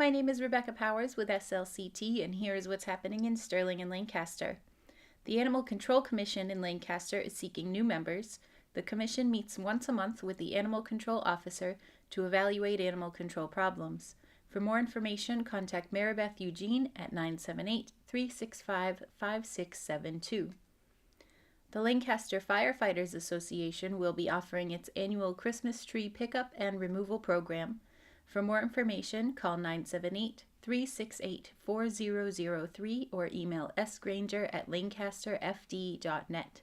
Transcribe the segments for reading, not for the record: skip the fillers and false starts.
my name is Rebecca Powers with SLCT, and here is what's happening in Sterling and Lancaster. The Animal Control Commission in Lancaster is seeking new members. The commission meets once a month with the Animal Control Officer to evaluate animal control problems. For more information, contact Maribeth Eugene at 978-365-5672. The Lancaster Firefighters Association will be offering its annual Christmas tree pickup and removal program. For more information, call 978-368-4003 or email sgranger@lancasterfd.net.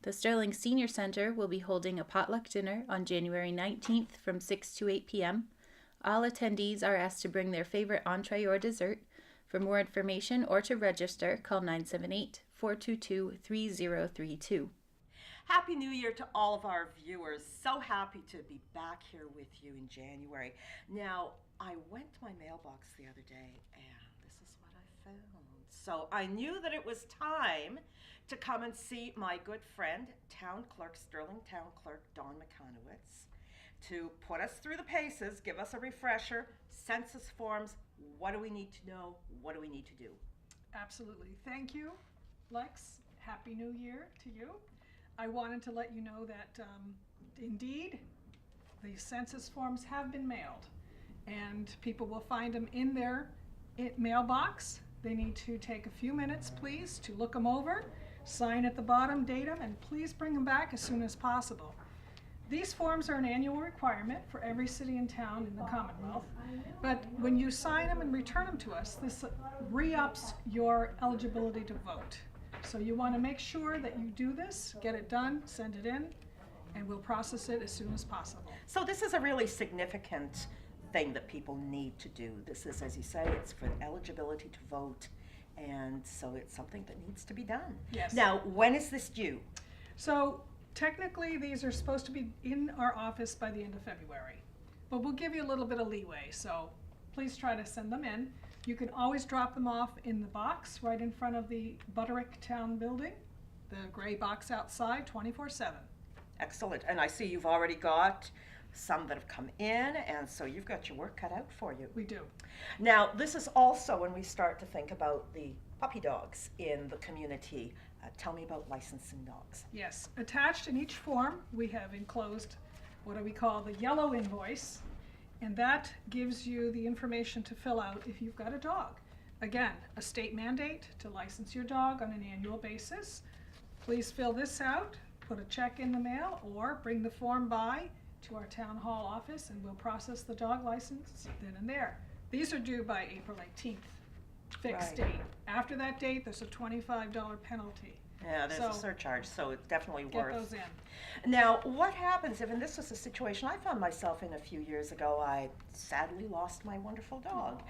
The Sterling Senior Center will be holding a potluck dinner on January 19th from 6 to 8 p.m. All attendees are asked to bring their favorite entree or dessert. For more information or to register, call 978-422-3032. Happy New Year to all of our viewers. So happy to be back here with you in January. Now, I went to my mailbox the other day and this is what I found. So I knew that it was time to come and see my good friend, Sterling Town Clerk Dawn McConowitz, to put us through the paces, give us a refresher, census forms. What do we need to know? What do we need to do? Absolutely. Thank you, Lex. Happy New Year to you. I wanted to let you know that indeed the census forms have been mailed and people will find them in their mailbox. They need to take a few minutes, please, to look them over, sign at the bottom, date them, and please bring them back as soon as possible. These forms are an annual requirement for every city and town in the Commonwealth, but when you sign them and return them to us, this re-ups your eligibility to vote. So you want to make sure that you do this, get it done, send it in, and we'll process it as soon as possible. So this is a really significant thing that people need to do. This is, as you say, it's for eligibility to vote, and so it's something that needs to be done. Yes. Now, when is this due? So technically these are supposed to be in our office by the end of February, but we'll give you a little bit of leeway, so please try to send them in. You can always drop them off in the box right in front of the Butterick Town Building, the gray box outside, 24/7. Excellent. And I see you've already got some that have come in, and so you've got your work cut out for you. We do. Now, this is also when we start to think about the puppy dogs in the community. Tell me about licensing dogs. Yes. Attached in each form, we have enclosed what we call the yellow invoice, and that gives you the information to fill out if you've got a dog. Again, a state mandate to license your dog on an annual basis. Please fill this out, put a check in the mail, or bring the form by to our town hall office and we'll process the dog license then and there. These are due by April 18th, fixed date. After that date, there's a $25 penalty. Yeah, there's a surcharge, so it's definitely get worth. those in. Now, what happens if, and this was a situation I found myself in a few years ago, I sadly lost my wonderful dog.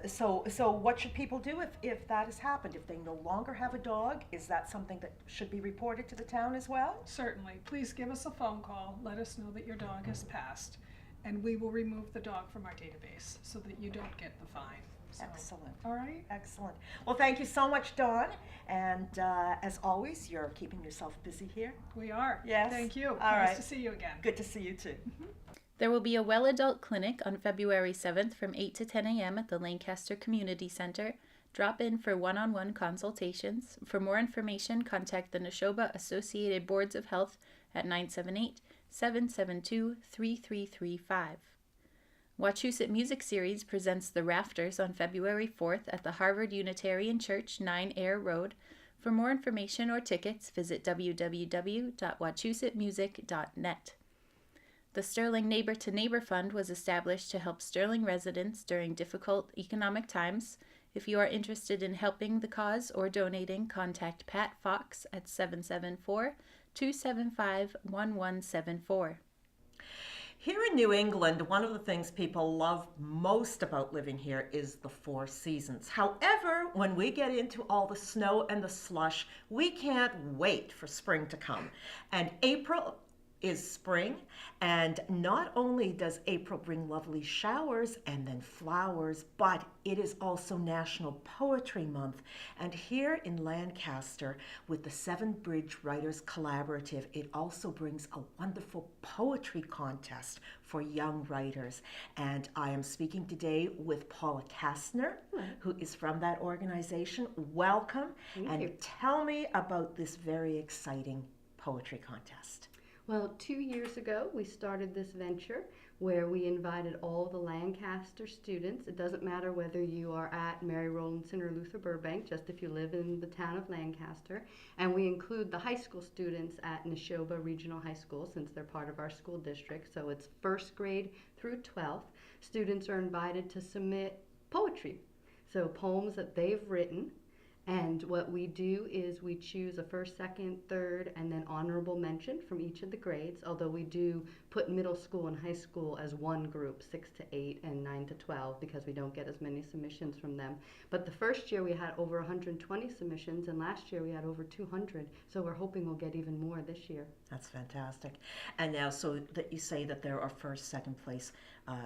So what should people do if that has happened? If they no longer have a dog, is that something that should be reported to the town as well? Certainly. Please give us a phone call. Let us know that your dog has passed, and we will remove the dog from our database so that you don't get the fine. So, excellent. All right. Excellent. Well, thank you so much, Dawn. And as always, you're keeping yourself busy here. We are. Yes. Thank you. All nice right. to see you again. Good to see you too. There will be a well adult clinic on February 7th from 8 to 10 a.m. at the Lancaster Community Center. Drop in for one-on-one consultations. For more information, contact the Nashoba Associated Boards of Health at 978-772-3335. Wachusett Music Series presents The Rafters on February 4th at the Harvard Unitarian Church, 9 Air Road. For more information or tickets, visit www.wachusettmusic.net. The Sterling Neighbor to Neighbor Fund was established to help Sterling residents during difficult economic times. If you are interested in helping the cause or donating, contact Pat Fox at 774-275-1174. Here in New England, one of the things people love most about living here is the four seasons. However, when we get into all the snow and the slush, we can't wait for spring to come. And April is spring, and not only does April bring lovely showers and then flowers, but it is also National Poetry Month. And here in Lancaster, with the Seven Bridge Writers Collaborative, it also brings a wonderful poetry contest for young writers. And I am speaking today with Paula Kastner, who is from that organization. Welcome, Thank you. tell me about this very exciting poetry contest. Well, 2 years ago, we started this venture where we invited all the Lancaster students. It doesn't matter whether you are at Mary Rowlandson or Luther Burbank, just if you live in the town of Lancaster. And we include the high school students at Nashoba Regional High School since they're part of our school district. So it's first grade through 12th. Students are invited to submit poetry, so poems that they've written. And what we do is we choose a first, second, third, and then honorable mention from each of the grades, although we do put middle school and high school as one group, 6 to 8 and 9 to 12, because we don't get as many submissions from them. But the first year we had over 120 submissions, and last year we had over 200, so we're hoping we'll get even more this year. That's fantastic. And now, so that you say that there are first, second place,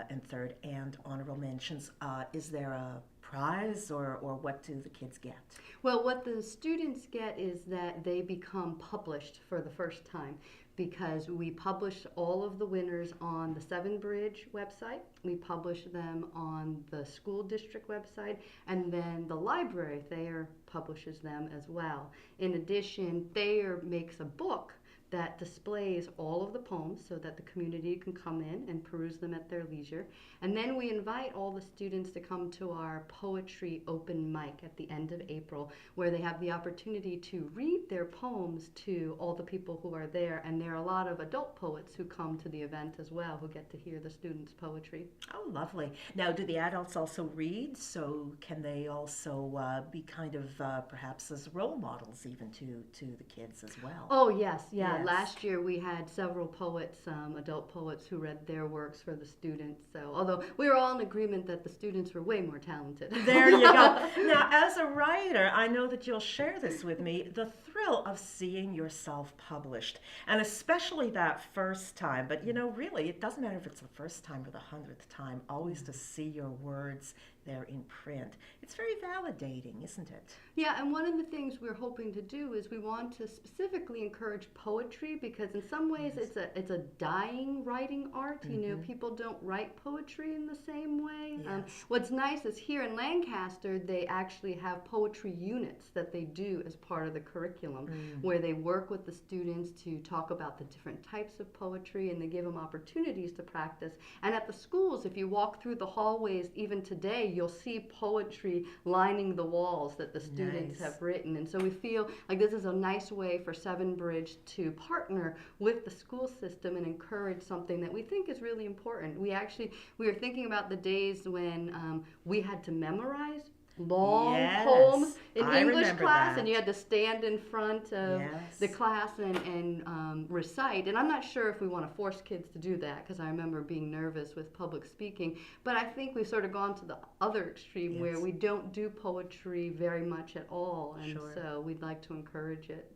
and third, and honorable mentions. Is there a prize, or what do the kids get? Well, what the students get is that they become published for the first time, because we publish all of the winners on the Seven Bridge website. We publish them on the school district website, and then the library, Thayer, publishes them as well. In addition, Thayer makes a book that displays all of the poems so that the community can come in and peruse them at their leisure. And then we invite all the students to come to our poetry open mic at the end of April, where they have the opportunity to read their poems to all the people who are there. And there are a lot of adult poets who come to the event as well, who get to hear the students' poetry. Oh, lovely. Now, do the adults also read? So can they also be kind of perhaps as role models even to the kids as well? Oh, yes, yeah. Yes. Last year we had several poets, adult poets, who read their works for the students. So, although we were all in agreement that the students were way more talented. There you go. Now, as a writer, I know that you'll share this with me, the thrill of seeing yourself published, and especially that first time. But, really, it doesn't matter if it's the first time or the 100th time, always to see your words there in print. It's very validating, isn't it? Yeah, and one of the things we're hoping to do is we want to specifically encourage poetry, because in some ways it's a dying writing art. People don't write poetry in the same way. Yes. What's nice is here in Lancaster they actually have poetry units that they do as part of the curriculum, where they work with the students to talk about the different types of poetry, and they give them opportunities to practice. And at the schools, if you walk through the hallways even today, you'll see poetry lining the walls that the students have written. And so we feel like this is a nice way for Seven Bridge to partner with the school system and encourage something that we think is really important. We were thinking about the days when we had to memorize long poem in English class, and you had to stand in front of the class and recite. And I'm not sure if we want to force kids to do that, because I remember being nervous with public speaking. But I think we've sort of gone to the other extreme where we don't do poetry very much at all, and so we'd like to encourage it.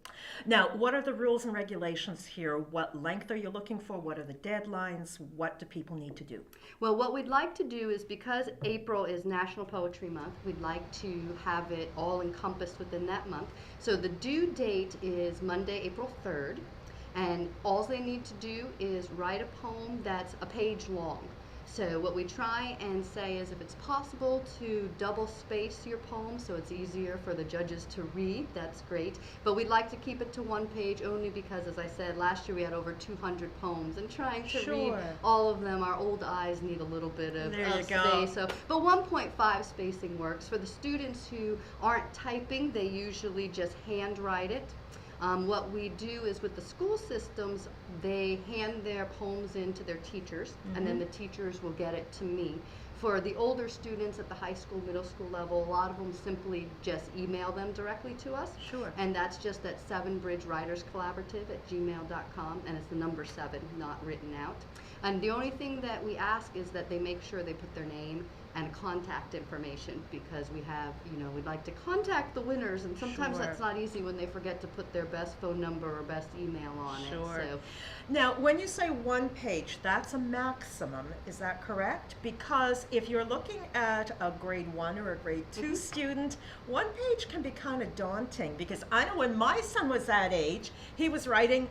Now, what are the rules and regulations here? What length are you looking for? What are the deadlines? What do people need to do? Well, what we'd like to do is, because April is National Poetry Month, we'd like to have it all encompassed within that month. So the due date is Monday, April 3rd, and all they need to do is write a poem that's a page long. So what we try and say is, if it's possible to double space your poem so it's easier for the judges to read, that's great. But we'd like to keep it to one page, only because, as I said, last year we had over 200 poems, and trying to read all of them, our old eyes need a little bit of space. So, but 1.5 spacing works. For the students who aren't typing, they usually just handwrite it. What we do is, with the school systems, they hand their poems in to their teachers, and then the teachers will get it to me. For the older students at the high school, middle school level, a lot of them simply just email them directly to us. And that's just at sevenbridgewriterscollaborative@gmail.com, and it's the number 7, not written out. And the only thing that we ask is that they make sure they put their name and contact information, because we have, we'd like to contact the winners, and sometimes Sure. that's not easy when they forget to put their best phone number or best email on Sure. it. So Now, when you say one page, that's a maximum, is that correct? Because if you're looking at a grade 1 or a grade 2 student, one page can be kind of daunting, because I know when my son was that age, he was writing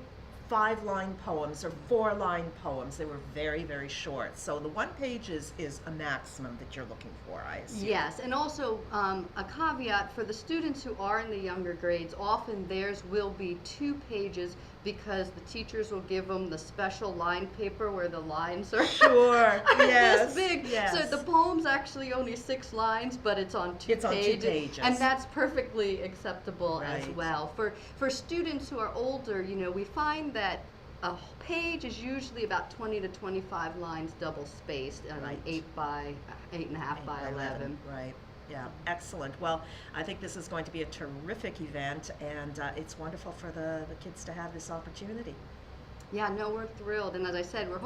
5-line poems or 4-line poems. They were very, very short. So the one page is a maximum that you're looking for, I assume. yes, and also a caveat for the students who are in the younger grades, often theirs will be 2 pages, because the teachers will give them the special line paper where the lines are Sure, yes, this big. yes. So the poem's actually only 6 lines, but it's on 2 It's on 2 pages. and that's perfectly acceptable as Right. well. For students who are older, we find that a page is usually about 20 to 25 lines double spaced, Right. 8.5 by 11. Right. Yeah, excellent. Well, I think this is going to be a terrific event, and it's wonderful for the kids to have this opportunity. Yeah, no, we're thrilled. And as I said, we're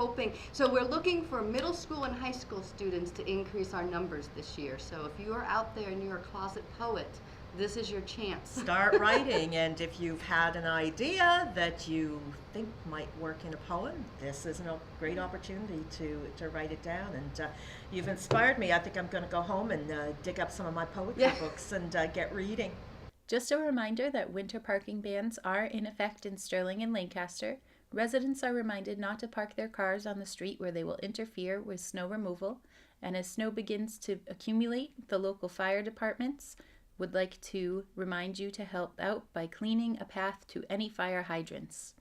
looking for middle school and high school students to increase our numbers this year. So if you are out there and you're a closet poet, this is your chance. Start writing, and if you've had an idea that you think might work in a poem, this is a great opportunity to write it down. And you've inspired me. I think I'm going to go home and dig up some of my poetry books and get reading. Just a reminder that winter parking bans are in effect in Sterling and Lancaster. Residents are reminded not to park their cars on the street where they will interfere with snow removal. And as snow begins to accumulate, the local fire departments would like to remind you to help out by cleaning a path to any fire hydrants.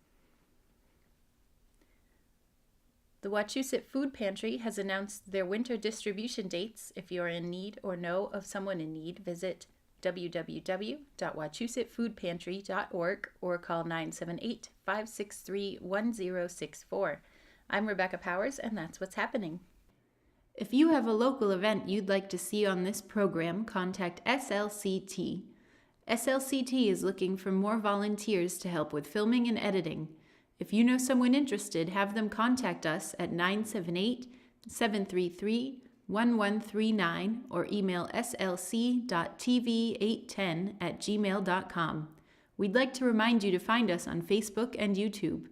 The Wachusett Food Pantry has announced their winter distribution dates. If you're in need or know of someone in need, visit www.wachusettfoodpantry.org or call 978-563-1064. I'm Rebecca Powers, and that's what's happening. If you have a local event you'd like to see on this program, contact SLCT. SLCT is looking for more volunteers to help with filming and editing. If you know someone interested, have them contact us at 978-733-1139 or email slc.tv810@gmail.com. We'd like to remind you to find us on Facebook and YouTube.